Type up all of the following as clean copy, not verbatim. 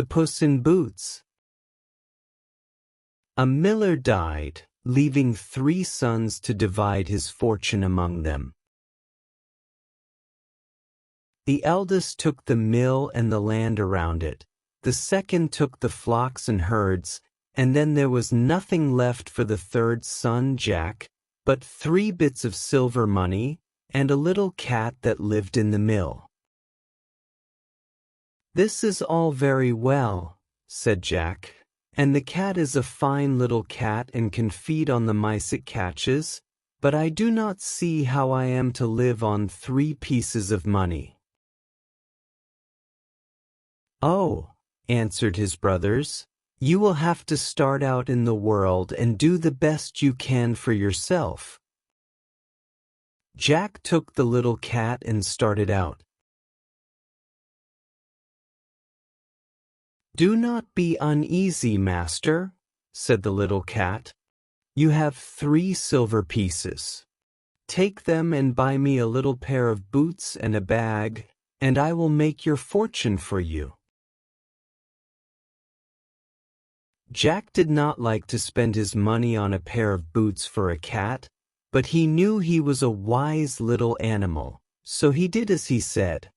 The Puss in Boots. A miller died, leaving 3 sons to divide his fortune among them. The eldest took the mill and the land around it, the second took the flocks and herds, and then there was nothing left for the 3rd son, Jack, but 3 bits of silver money and a little cat that lived in the mill. "This is all very well," said Jack, "and the cat is a fine little cat and can feed on the mice it catches, but I do not see how I am to live on 3 pieces of money." "Oh," answered his brothers, "you will have to start out in the world and do the best you can for yourself." Jack took the little cat and started out. "Do not be uneasy, master," said the little cat. "You have 3 silver pieces. Take them and buy me a little pair of boots and a bag, and I will make your fortune for you." Jack did not like to spend his money on a pair of boots for a cat, but he knew he was a wise little animal, so he did as he said.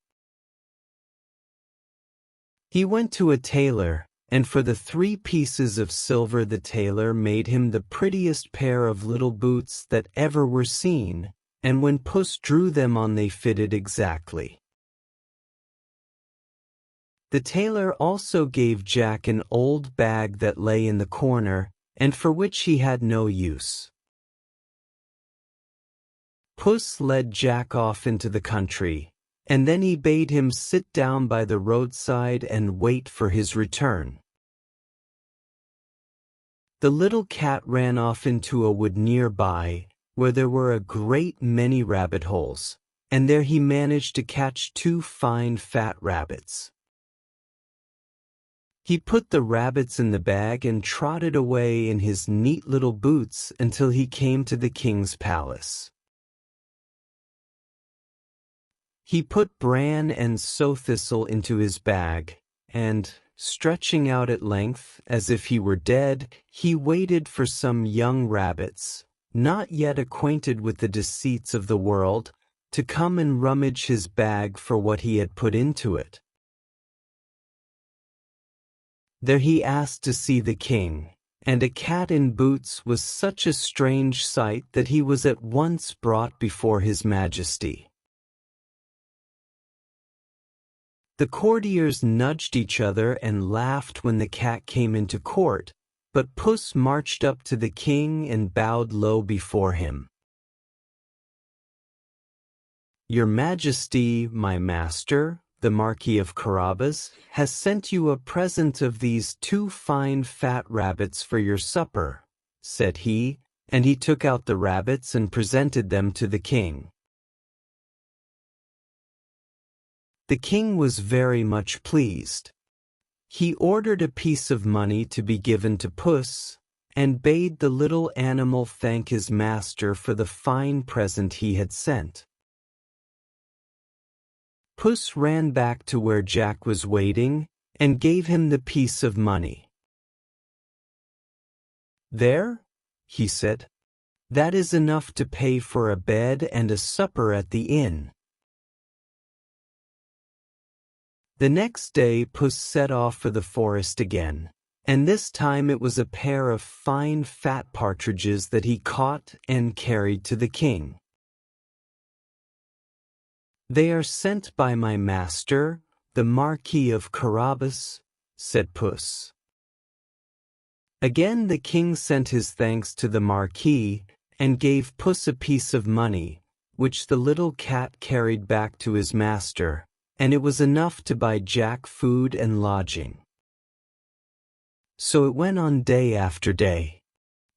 He went to a tailor, and for the 3 pieces of silver the tailor made him the prettiest pair of little boots that ever were seen, and when Puss drew them on they fitted exactly. The tailor also gave Jack an old bag that lay in the corner, and for which he had no use. Puss led Jack off into the country, and then he bade him sit down by the roadside and wait for his return. The little cat ran off into a wood nearby, where there were a great many rabbit holes, and there he managed to catch 2 fine fat rabbits. He put the rabbits in the bag and trotted away in his neat little boots until he came to the king's palace. He put bran and sow thistle into his bag, and, stretching out at length, as if he were dead, he waited for some young rabbits, not yet acquainted with the deceits of the world, to come and rummage his bag for what he had put into it. There he asked to see the king, and a cat in boots was such a strange sight that he was at once brought before his majesty. The courtiers nudged each other and laughed when the cat came into court, but Puss marched up to the king and bowed low before him. "Your Majesty, my master, the Marquis of Carabas, has sent you a present of these 2 fine fat rabbits for your supper," said he, and he took out the rabbits and presented them to the king. The king was very much pleased. He ordered a piece of money to be given to Puss, and bade the little animal thank his master for the fine present he had sent. Puss ran back to where Jack was waiting, and gave him the piece of money. "There," he said, "that is enough to pay for a bed and a supper at the inn." The next day Puss set off for the forest again, and this time it was a pair of fine fat partridges that he caught and carried to the king. "They are sent by my master, the Marquis of Carabas," said Puss. Again the king sent his thanks to the Marquis, and gave Puss a piece of money, which the little cat carried back to his master, and it was enough to buy Jack food and lodging. So it went on day after day.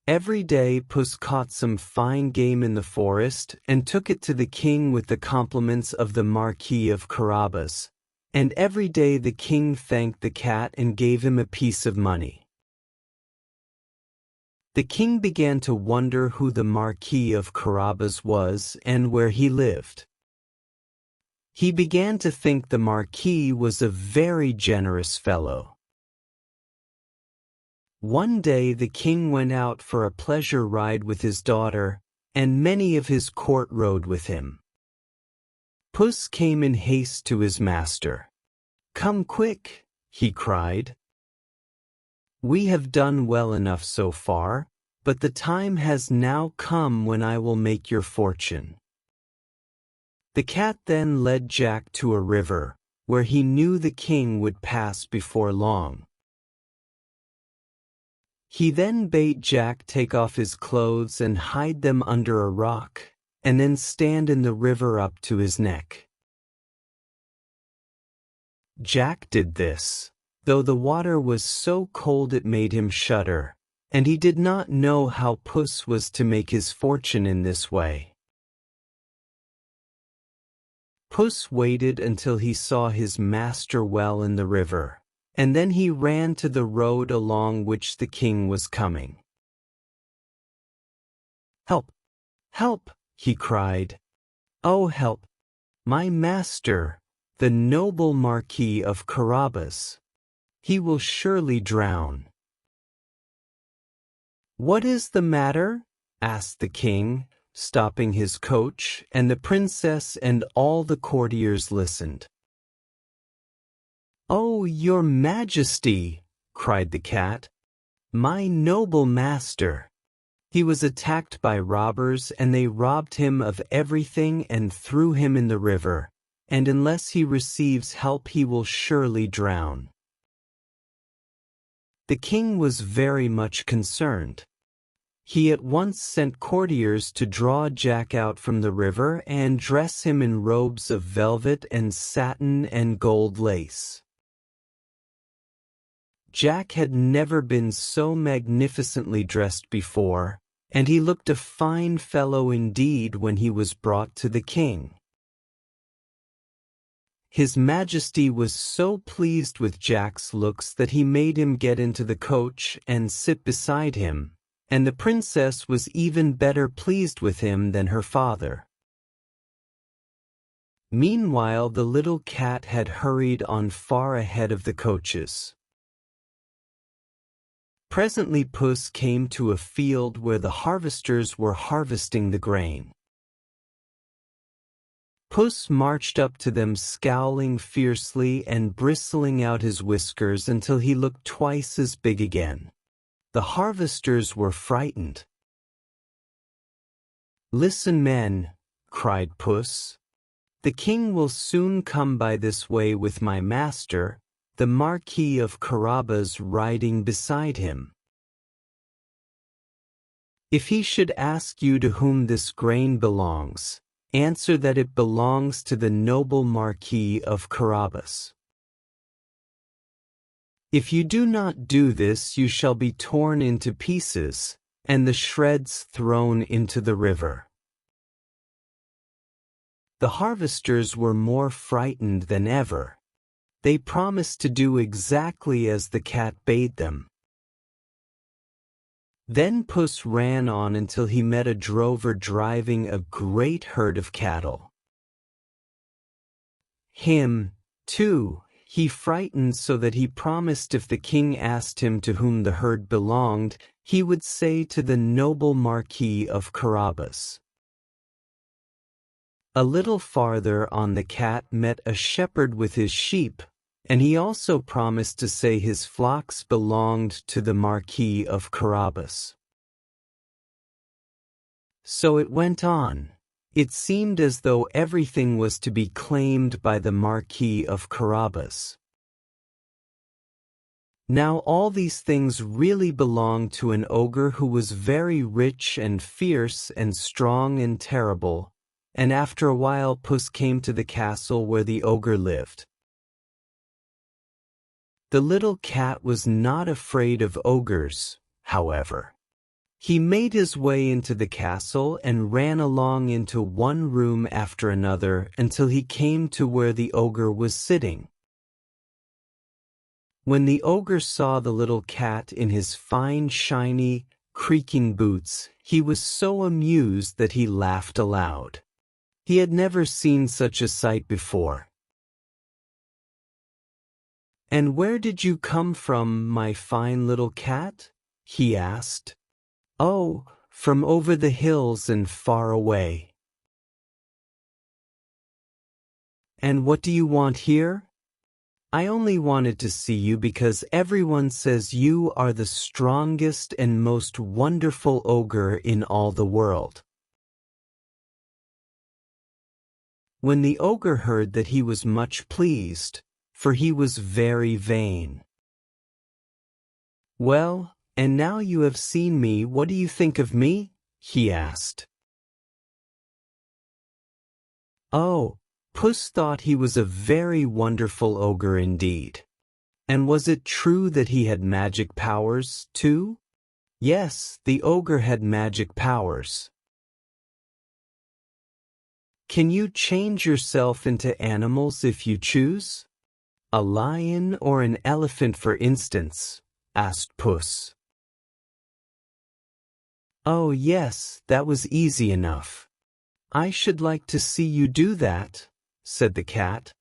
Every day Puss caught some fine game in the forest and took it to the king with the compliments of the Marquis of Carabas, and every day the king thanked the cat and gave him a piece of money. The king began to wonder who the Marquis of Carabas was and where he lived. He began to think the Marquis was a very generous fellow, One day the king went out for a pleasure ride with his daughter, and many of his court rode with him. Puss came in haste to his master. "Come quick," he cried. "We have done well enough so far, but the time has now come when I will make your fortune." The cat then led Jack to a river, where he knew the king would pass before long. He then bade Jack take off his clothes and hide them under a rock, and then stand in the river up to his neck. Jack did this, though the water was so cold it made him shudder, and he did not know how Puss was to make his fortune in this way. Puss waited until he saw his master well in the river, and then he ran to the road along which the king was coming. "Help! Help!" he cried. "Oh, help! My master, the noble Marquis of Carabas. He will surely drown." "What is the matter?" asked the king, stopping his coach, and the princess and all the courtiers listened. "Oh, your majesty!" cried the cat. "My noble master! He was attacked by robbers, and they robbed him of everything and threw him in the river, and unless he receives help he will surely drown." The king was very much concerned. He at once sent courtiers to draw Jack out from the river and dress him in robes of velvet and satin and gold lace. Jack had never been so magnificently dressed before, and he looked a fine fellow indeed when he was brought to the king. His Majesty was so pleased with Jack's looks that he made him get into the coach and sit beside him, and the princess was even better pleased with him than her father. Meanwhile, the little cat had hurried on far ahead of the coaches. Presently Puss came to a field where the harvesters were harvesting the grain. Puss marched up to them scowling fiercely and bristling out his whiskers until he looked twice as big again. The harvesters were frightened. "Listen, men," cried Puss. "The king will soon come by this way with my master, the Marquis of Carabas, riding beside him. If he should ask you to whom this grain belongs, answer that it belongs to the noble Marquis of Carabas. If you do not do this, you shall be torn into pieces, and the shreds thrown into the river." The harvesters were more frightened than ever. They promised to do exactly as the cat bade them. Then Puss ran on until he met a drover driving a great herd of cattle. Him, too, he frightened so that he promised if the king asked him to whom the herd belonged, he would say to the noble Marquis of Carabas. A little farther on the cat met a shepherd with his sheep, and he also promised to say his flocks belonged to the Marquis of Carabas. So it went on. It seemed as though everything was to be claimed by the Marquis of Carabas. Now all these things really belonged to an ogre who was very rich and fierce and strong and terrible, and after a while Puss came to the castle where the ogre lived. The little cat was not afraid of ogres, however. He made his way into the castle and ran along into one room after another until he came to where the ogre was sitting. When the ogre saw the little cat in his fine, shiny, creaking boots, he was so amused that he laughed aloud. He had never seen such a sight before. "And where did you come from, my fine little cat?" he asked. Oh, from over the hills and far away. And what do you want here? I only wanted to see you because everyone says you are the strongest and most wonderful ogre in all the world. When the ogre heard that, he was much pleased, for he was very vain. Well, and now you have seen me, what do you think of me? He asked. Oh, Puss thought he was a very wonderful ogre indeed. And was it true that he had magic powers, too? Yes, the ogre had magic powers. Can you change yourself into animals if you choose? A lion or an elephant, for instance? Asked Puss. Oh yes, that was easy enough. I should like to see you do that, said the cat.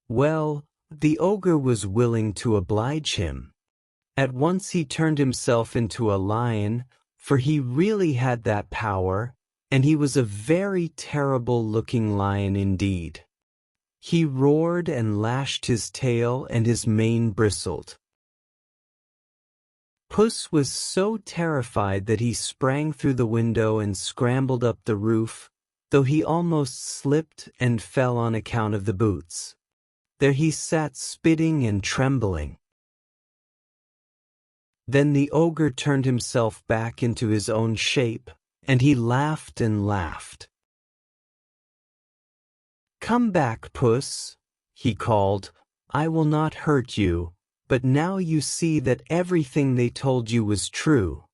Well, the ogre was willing to oblige him. At once he turned himself into a lion, for he really had that power, and he was a very terrible-looking lion indeed. He roared and lashed his tail, and his mane bristled. Puss was so terrified that he sprang through the window and scrambled up the roof, though he almost slipped and fell on account of the boots. There he sat spitting and trembling. Then the ogre turned himself back into his own shape, and he laughed and laughed. Come back, Puss, he called. I will not hurt you, but now you see that everything they told you was true.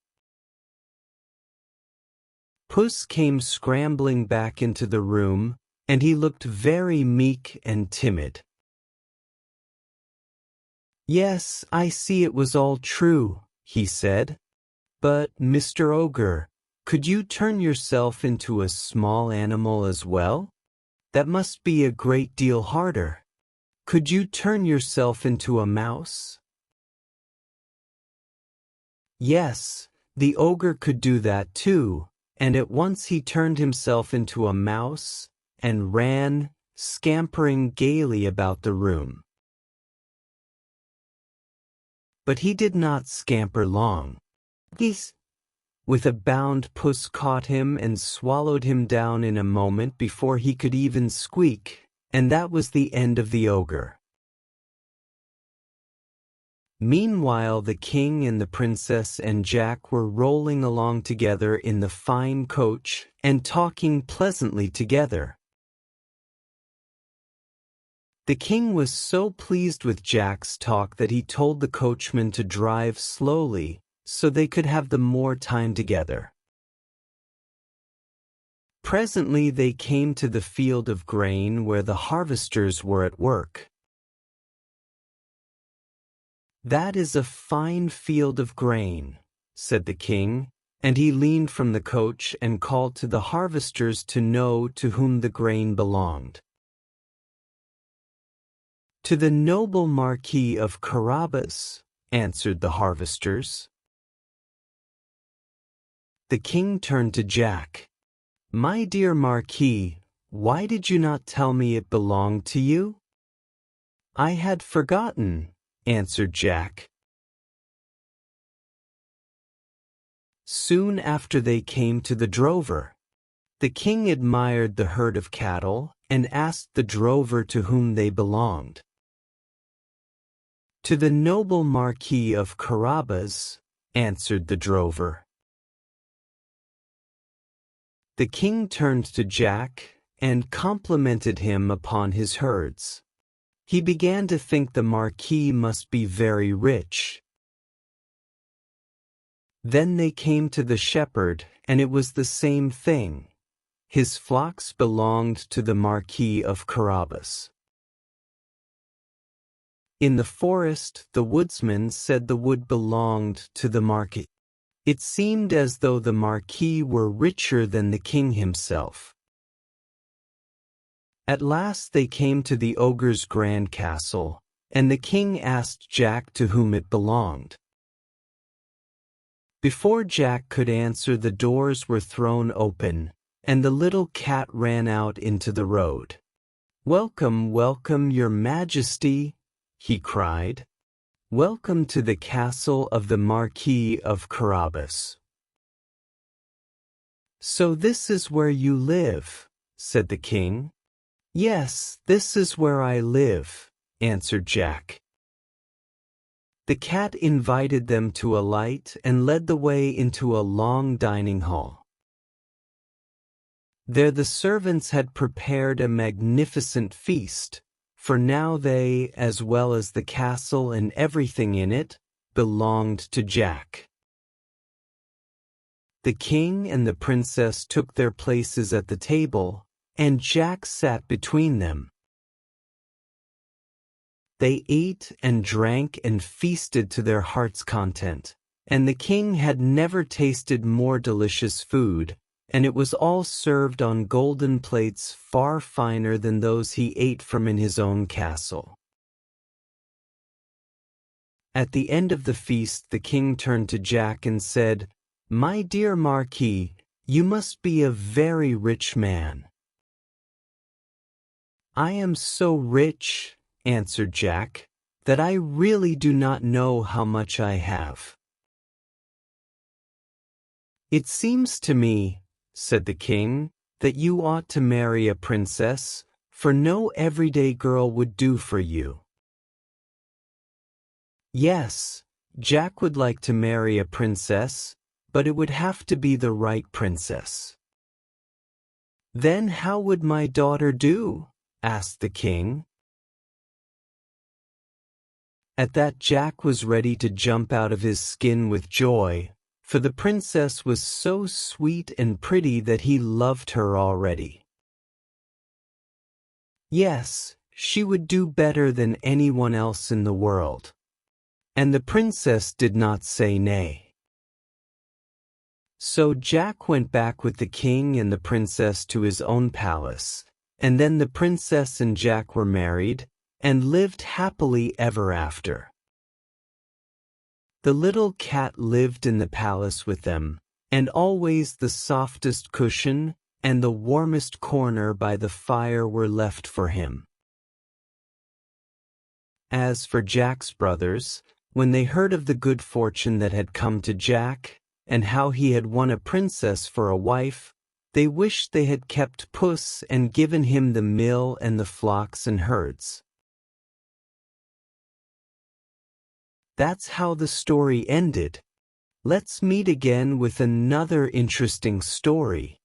Puss came scrambling back into the room, and he looked very meek and timid. Yes, I see it was all true, he said. But, Mr. Ogre, could you turn yourself into a small animal as well? That must be a great deal harder. Could you turn yourself into a mouse? Yes, the ogre could do that too, and at once he turned himself into a mouse, and ran, scampering gaily about the room. But he did not scamper long. With a bound, Puss caught him and swallowed him down in a moment before he could even squeak, and that was the end of the ogre. Meanwhile, the king and the princess and Jack were rolling along together in the fine coach and talking pleasantly together. The king was so pleased with Jack's talk that he told the coachman to drive slowly, so they could have the more time together. Presently they came to the field of grain where the harvesters were at work. That is a fine field of grain, said the king, and he leaned from the coach and called to the harvesters to know to whom the grain belonged. To the noble Marquis of Carabas, answered the harvesters. The king turned to Jack. My dear Marquis, why did you not tell me it belonged to you? I had forgotten, answered Jack. Soon after they came to the drover. The king admired the herd of cattle and asked the drover to whom they belonged. To the noble Marquis of Carabas, answered the drover. The king turned to Jack and complimented him upon his herds. He began to think the Marquis must be very rich. Then they came to the shepherd, and it was the same thing. His flocks belonged to the Marquis of Carabas. In the forest, the woodsman said the wood belonged to the Marquis. It seemed as though the Marquis were richer than the king himself. At last they came to the ogre's grand castle, and the king asked Jack to whom it belonged. Before Jack could answer, the doors were thrown open, and the little cat ran out into the road. "Welcome, welcome, your Majesty," he cried. "Welcome to the castle of the Marquis of Carabas." "So this is where you live," said the king. "Yes, this is where I live," answered Jack. The cat invited them to alight and led the way into a long dining hall. There the servants had prepared a magnificent feast, for now they, as well as the castle and everything in it, belonged to Jack. The king and the princess took their places at the table, and Jack sat between them. They ate and drank and feasted to their heart's content, and the king had never tasted more delicious food, and it was all served on golden plates far finer than those he ate from in his own castle. At the end of the feast the king turned to Jack and said, "My dear Marquis, you must be a very rich man." "I am so rich," answered Jack, "that I really do not know how much I have." "It seems to me," said the king, "that you ought to marry a princess, for no everyday girl would do for you." Yes, Jack would like to marry a princess, but it would have to be the right princess. "Then how would my daughter do?" asked the king. At that Jack was ready to jump out of his skin with joy, for the princess was so sweet and pretty that he loved her already. Yes, she would do better than anyone else in the world. And the princess did not say nay. So Jack went back with the king and the princess to his own palace, and then the princess and Jack were married, and lived happily ever after. The little cat lived in the palace with them, and always the softest cushion and the warmest corner by the fire were left for him. As for Jack's brothers, when they heard of the good fortune that had come to Jack, and how he had won a princess for a wife, they wished they had kept Puss and given him the mill and the flocks and herds. That's how the story ended. Let's meet again with another interesting story.